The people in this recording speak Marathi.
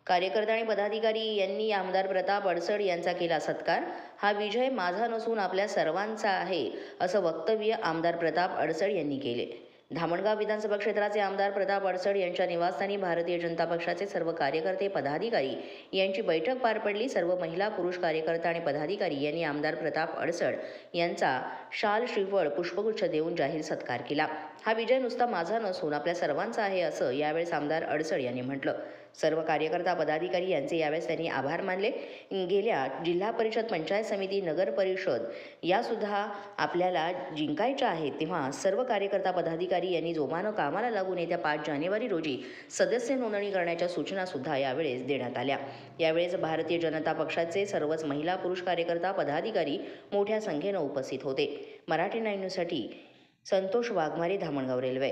कार्यकर्ते आणि पदाधिकारी यांनी आमदार प्रताप अडसड यांचा केला सत्कार। हा विजय माझा नसून आपल्या सर्वांचा आहे असं वक्तव्य आमदार प्रताप अडसड यांनी केले। धामणगाव विधानसभा क्षेत्राचे आमदार प्रताप अडसड यांच्या निवासस्थानी भारतीय जनता पक्षाचे सर्व कार्यकर्ते पदाधिकारी यांची बैठक पार पडली। सर्व महिला पुरुष कार्यकर्ते आणि पदाधिकारी यांनी आमदार प्रताप अडसड यांचा शाल श्रीफळ पुष्पगुच्छ देऊन जाहीर सत्कार केला। हा विजय नुसता माझा नसून आपल्या सर्वांचा आहे असं यावेळेस आमदार अडसड यांनी म्हटलं। सर्व कार्यकर्ता पदाधिकारी यांचे यावेळेस त्यांनी आभार मानले। गेल्या जिल्हा परिषद, पंचायत समिती, नगर परिषद या सुद्धा आपल्याला जिंकायच्या आहेत, तेव्हा सर्व कार्यकर्ता पदाधिकारी यांनी जोमानं कामाला लागून येत्या 5 जानेवारी रोजी सदस्य नोंदणी करण्याच्या सूचना सुद्धा यावेळेस देण्यात आल्या। यावेळेस भारतीय जनता पक्षाचे सर्वच महिला पुरुष कार्यकर्ता पदाधिकारी मोठ्या संख्येनं उपस्थित होते। मराठी 9 न्यूजसाठी संतोष वाघमारे, धामणगाव रेल्वे।